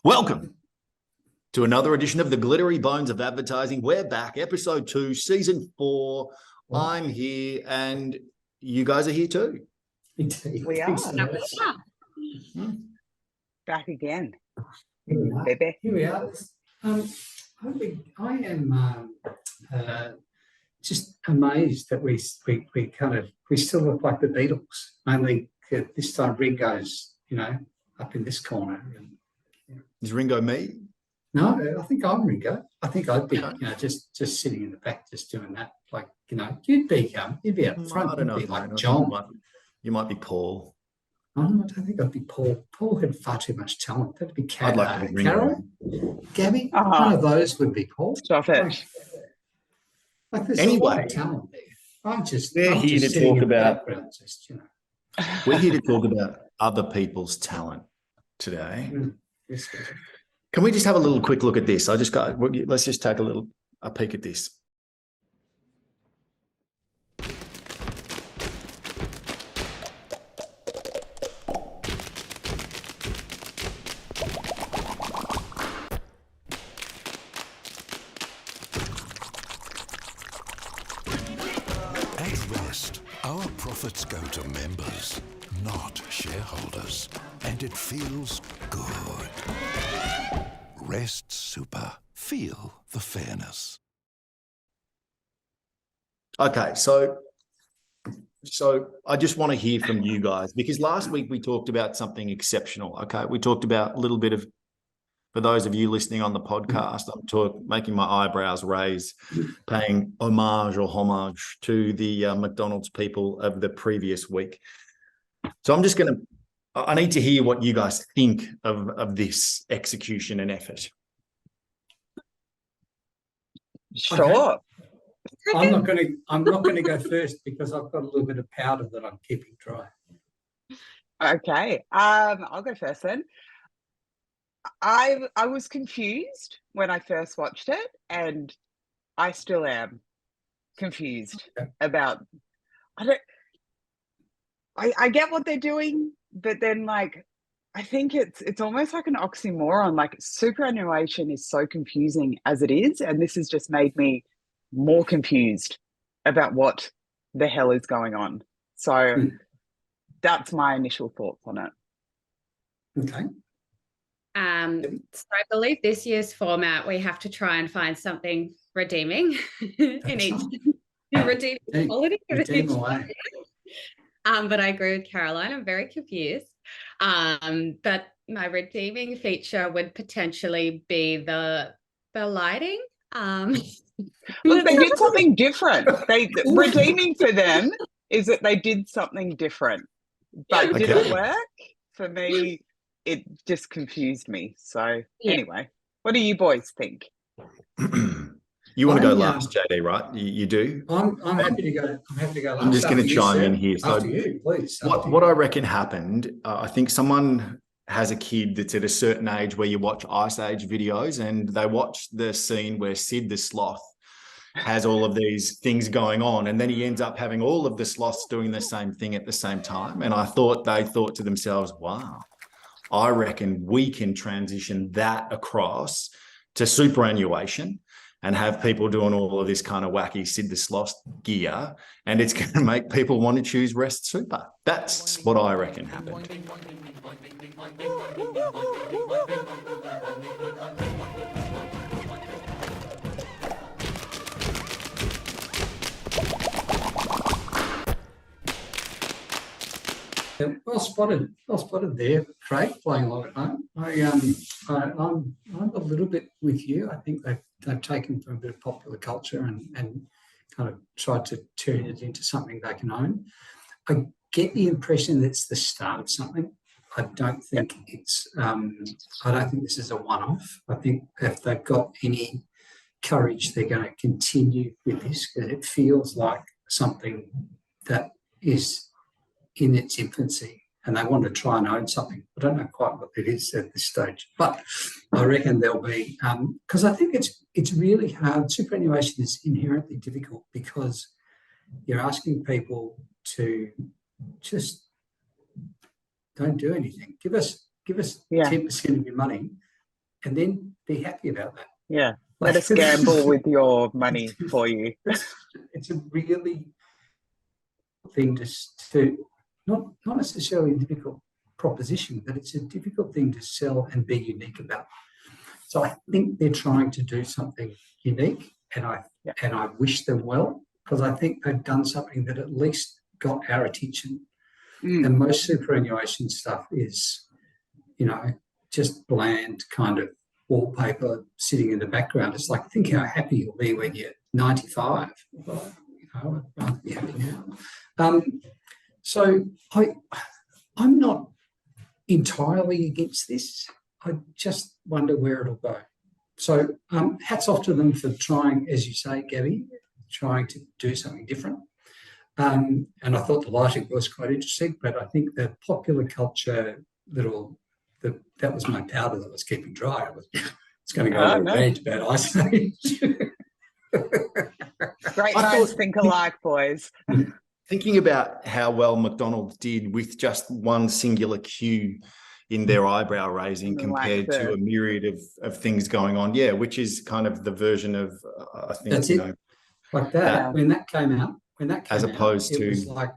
Welcome to another edition of the Glittery Bones of Advertising. We're back, episode 2, season 4. Wow. I'm here and you guys are here too. Indeed. We are. Back again. Baby. Here we are. I am just amazed that we still look like the Beatles. Only this time Ringo's, up in this corner. And, Is Ringo me? No, I think I'm Ringo. I think I'd be, just sitting in the back, just doing that. Like, you'd be up front. I don't know. You'd be like John. You might be Paul. I don't think I'd be Paul. Paul had far too much talent. That'd be CARO. I'd like to be Ringo. CARO? GABI? One of those would be Paul. Stop it. Like there's a lot of talent there. We're here to talk about other people's talent today. Yes, can we just have a little quick look at this? Let's just take a peek at this. At Rest, our profits go to members, not shareholders, and it feels good. Rest Super. Feel the fairness. Okay, so I just want to hear from you guys, because last week we talked about something exceptional. Okay, we talked about a little bit of, for those of you listening on the podcast, I'm making my eyebrows raise, paying homage to the McDonald's people of the previous week. So I need to hear what you guys think of this execution and effort. Sure. Okay. I'm not going to go first because I've got a little bit of powder that I'm keeping dry. Okay. I'll go first then. I was confused when I first watched it, and I still am confused about. I get what they're doing, but then I think it's almost like an oxymoron. Like, superannuation is so confusing as it is, and this has just made me more confused about what the hell is going on. So that's my initial thoughts on it. Okay. So I believe this year's format, we have to try and find something redeeming in each redeeming quality. But I agree with Caroline. I'm very confused. But my redeeming feature would potentially be the lighting. Look, they did something different. Redeeming for them is that they did something different. But did it work? For me, it just confused me. So anyway, what do you boys think? You want to go last, JD, right? You do? I'm happy to go. I'm happy to go last. I'm just going to chime in here. So after you, please. What I reckon happened, I think someone has a kid that's at a certain age where you watch Ice Age videos, and they watch the scene where Sid the Sloth has all of these things going on, and then he ends up having all of the sloths doing the same thing at the same time. And they thought to themselves, wow, I reckon we can transition that across to superannuation and have people doing all of this kind of wacky Sid the Sloth gear, and it's going to make people want to choose Rest Super. That's what I reckon happened. Well spotted there, Craig, playing along at home. I'm a little bit with you. I think they've taken from a bit of popular culture and kind of tried to turn it into something they can own. I get the impression that it's the start of something. I don't think this is a one-off. I think if they've got any courage, they're going to continue with this, because it feels like something that is in its infancy, and they want to try and own something. I don't know quite what it is at this stage, but I reckon there'll be, because I think it's really hard. Superannuation is inherently difficult because you're asking people to just don't do anything. Give us 10% of your money and then be happy about that. Yeah. Let us gamble with your money for you. It's a really thing to not necessarily a difficult proposition, but it's a difficult thing to sell and be unique about. So I think they're trying to do something unique, and I wish them well, because I think they've done something that at least got our attention. And most superannuation stuff is, you know, just bland kind of wallpaper sitting in the background. It's like, think how happy you'll be when you're 95. Well, you know, I'd rather be happy now. So I'm not entirely against this. I just wonder where it'll go. So hats off to them for trying, as you say, Gabby, trying to do something different. And I thought the lighting was quite interesting, but I think the popular culture that was my powder that was keeping dry. It's going to go on a rant about Ice Age. Great minds think alike, boys. Thinking about how well McDonald's did with just one singular cue in their eyebrow raising compared to a myriad of things going on. Yeah, which is kind of the version of, I think, that's it. Like that. When that came out, as opposed to, it was like,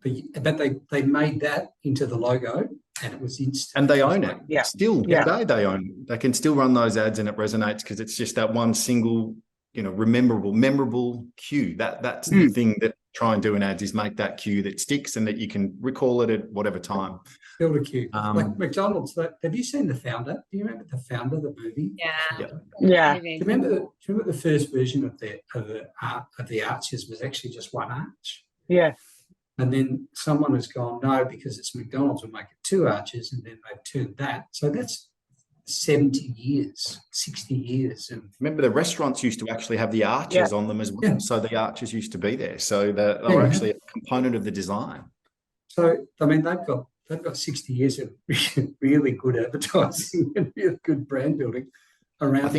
but they made that into the logo, and it was instant. And they own it. Yeah. Still today they own it. They can still run those ads and it resonates because it's just that one single, you know, memorable cue. That's the thing that try and do in ads, is make that cue that sticks and that you can recall it at whatever time. Build a cue. Like McDonald's. Have you seen The Founder? Do you remember The Founder, the movie? Yeah. Do you remember the first version of the arches was actually just one arch? Yeah. And then someone has gone, no, because it's McDonald's, we'll make it two arches, and then they've turned that. So that's 70 years, 60 years. And remember, the restaurants used to actually have the arches on them as well. Yeah. So the arches used to be there. So they were actually a component of the design. So, I mean, they've got 60 years of really good advertising and really good brand building around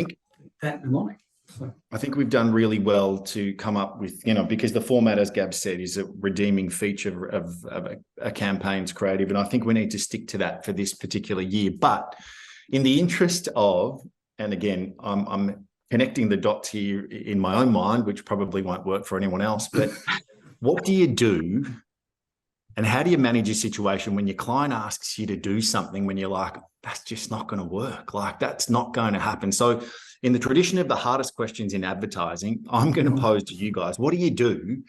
that mnemonic. So I think we've done really well to come up with, you know, because the format, as Gab said, is a redeeming feature of a campaign's creative. And I think we need to stick to that for this particular year. But in the interest of, and again, I'm connecting the dots here in my own mind, which probably won't work for anyone else, but what do you do and how do you manage a situation when your client asks you to do something when you're like, that's just not going to work, like that's not going to happen? So in the tradition of the hardest questions in advertising, I'm going to pose to you guys, what do you do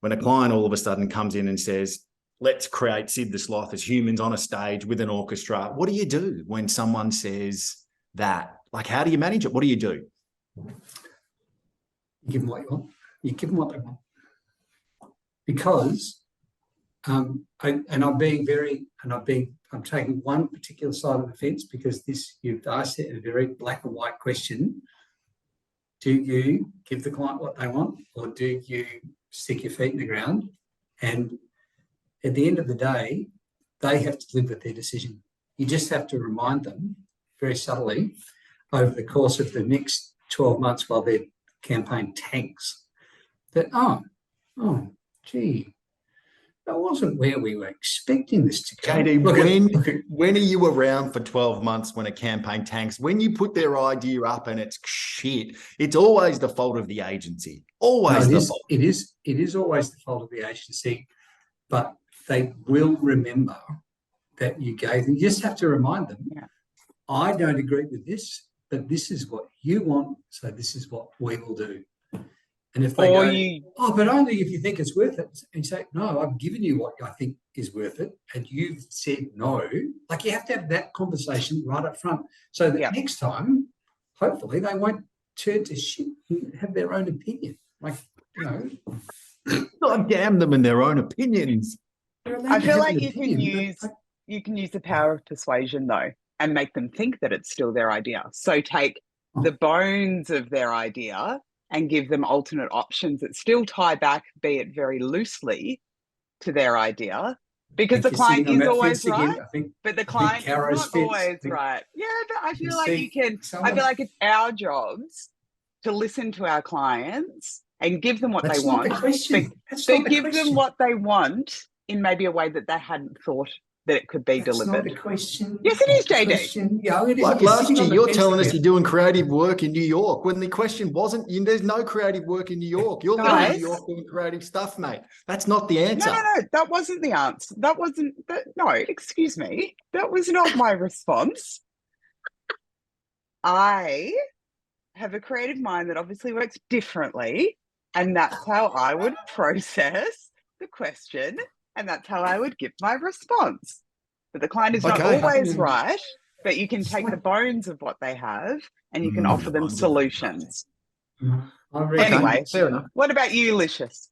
when a client all of a sudden comes in and says, let's create Sid the Sloth as humans on a stage with an orchestra? What do you do when someone says that? Like, how do you manage it? What do you do? You give them what you want. You give them what they want. Because, I'm taking one particular side of the fence, because you've asked it a very black and white question. Do you give the client what they want, or do you stick your feet in the ground? And at the end of the day, they have to live with their decision. You just have to remind them very subtly over the course of the next 12 months while their campaign tanks that, gee, that wasn't where we were expecting this to go. JD, when are you around for 12 months when a campaign tanks? When you put their idea up and it's shit, it's always the fault of the agency. Always the fault. It is always the fault of the agency, but they will remember that you gave them. You just have to remind them, I don't agree with this, but this is what you want, so this is what we will do. And if they but only if you think it's worth it, and you say, no, I've given you what I think is worth it, and you've said no. Like, you have to have that conversation right up front, so that next time, hopefully, they won't turn to shit and have their own opinion. Like, you know, God damn them and their own opinions. I feel like you can use the power of persuasion though, and make them think that it's still their idea. So take the bones of their idea and give them alternate options that still tie back, be it very loosely, to their idea, because the client is always right, but the client is not always right. Yeah, but I feel like I feel like it's our jobs to listen to our clients and give them what they want. But give them what they want in maybe a way that they hadn't thought that it could be That's delivered. not the question. Yes, it is, The JD. question- Yeah, it is. Like You're last sitting on year, the you're fence telling us again. you're doing creative work in New York when the question wasn't, there's no creative work in New York. You're living in Guys. New York doing creative stuff, mate. That's not the answer. No, that wasn't the answer. That wasn't, no, excuse me. That was not my response. I have a creative mind that obviously works differently, and that's how I would process the question, and that's how I would give my response. But the client is not Okay. always right, but you can take the bones of what they have and you can offer them solutions. Anyway, fair enough. what about you, Licious?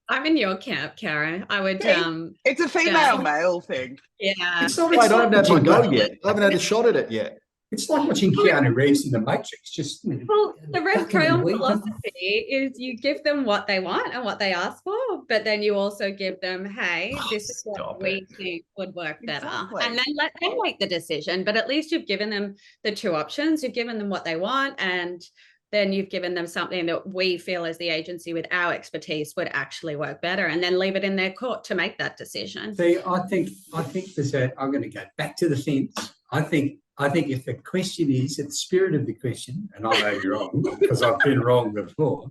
I'm in your camp, CARO. I would, It's a female-male thing. yeah. It's not. Wait, I haven't had my go watching- yet. I haven't had a shot at it yet. It's like watching Keanu Reeves in The Matrix. Just Well, the red back in the crayon week. philosophy is you give them what they want and what they ask for, but then you also give them, hey, this is what Stop we think would work better. Exactly. And then let them make the decision. But at least you've given them the two options. You've given them what they want, and then you've given them something that we feel as the agency with our expertise would actually work better, and then leave it in their court to make that decision. See, I think there's I'm going to go back to the fence. I think if the question is, the spirit of the question, and I may be wrong because I've been wrong before,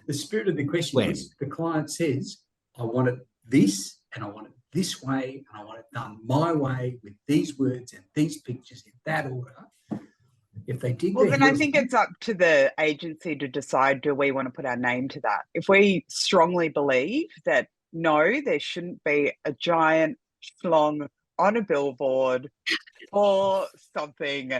the spirit of the question is the client says, I want it this, and I want it this way, and I want it done my way with these words and these pictures in that order. If they dig Well, their then I heels think in- it's up to the agency to decide, do we want to put our name to that? If we strongly believe that, no, there shouldn't be a giant schlong on a billboard or something.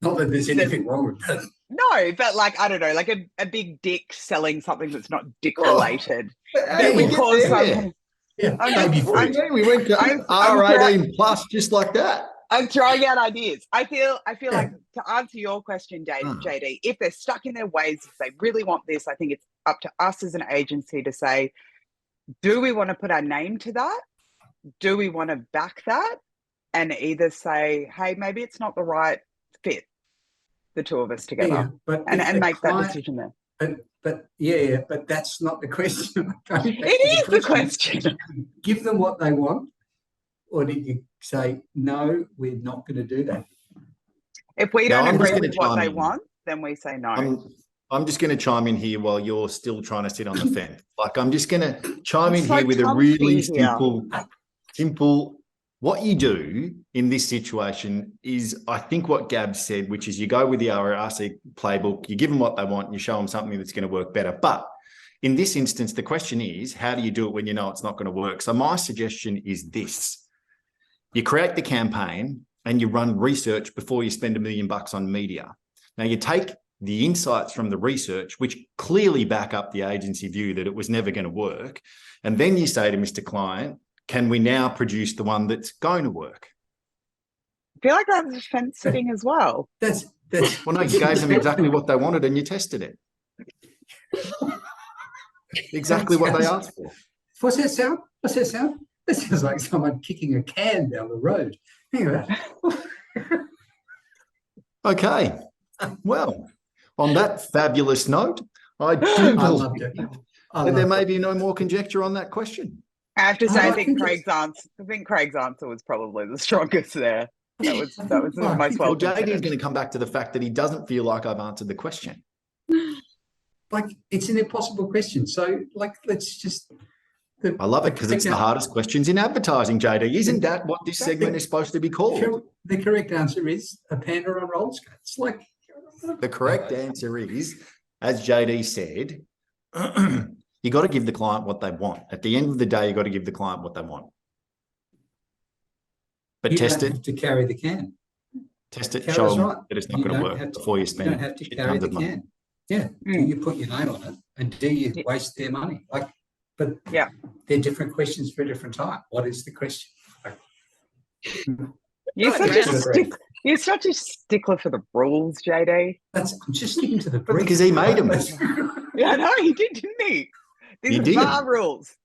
not that there's anything wrong with that. No, but like, I don't know, like a big dick selling something that's not dick related. Hey, we we call get there. some, Yeah, I'm baby just- food. We went to I'm R18 plus just like that. I'm throwing out ideas. I feel like, to answer your question, JD, if they're stuck in their ways, if they really want this, I think it's up to us as an agency to say, do we want to put our name to that? Do we want to back that? And either say, hey, maybe it's not the right fit, the two of us together, Yeah, but if and the make that client- decision there. But that's not the question. It is the question. Give them what they want, or did you say no? We're not going to do that. If we Now, don't I'm just agree gonna with what chime they in. want, then we say no. I'm just going to chime in here while you're still trying to sit on the fence. Like, I'm just going to chime in so here with a comfy really here. simple. What you do in this situation is, I think what Gab said, which is you go with the RRC playbook, you give them what they want, and you show them something that's going to work better. But in this instance, the question is, how do you do it when you know it's not going to work? So my suggestion is this. You create the campaign and you run research before you spend $1 million on media. Now you take the insights from the research, which clearly back up the agency view that it was never going to work. And then you say to Mr. Client, can we now produce the one that's going to work? I feel like that's a fence sitting as well. That's Well, no, you gave them exactly what they wanted and you tested it. Exactly what they asked for. What's that sound? What's that sound? That sounds like someone kicking a can down the road. Anyway, Okay. Well, on that fabulous note, I do I believe loved it. that there may be no more conjecture on that question. I have to say, I I think think Craig's answer was probably the strongest there. That was the Well, I most think- well Well, JD is considered. going to come back to the fact that he doesn't feel like I've answered the question. Like, it's an impossible question. So, like, let's just. I love it because it's the hardest questions in advertising, JD. Isn't that what this segment is supposed to be called? The correct answer is a panda on roller skates. Like, The correct answer is, as JD said, you got to give the client what they want. At the end of the day, you got to give the client what they want. But you test don't it, have to carry the can. test it, Carro's show them right. that it's not You going to don't work have to- before you You spend don't have to shit carry tons the of money. can. Yeah. Do you put your name on it, and do you waste their money? Like, but Yeah. they're different questions for a different time. What is the question? Like, You're I such think a it's great. you're such a stickler for the rules, JD. I'm just sticking to the brief. Because he made 'em. Yeah, no, he did, didn't he? These He are did. bar rules.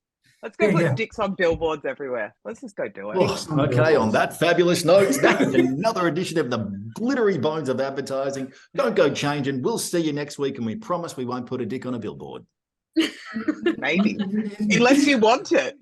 Let's go Yeah, put yeah. dicks on billboards everywhere. Let's just go do it. Oh, okay, on that fabulous note, that is another edition of the Glittery Bones of Advertising. Don't go changing. We'll see you next week, and we promise we won't put a dick on a billboard. Maybe. Unless you want it.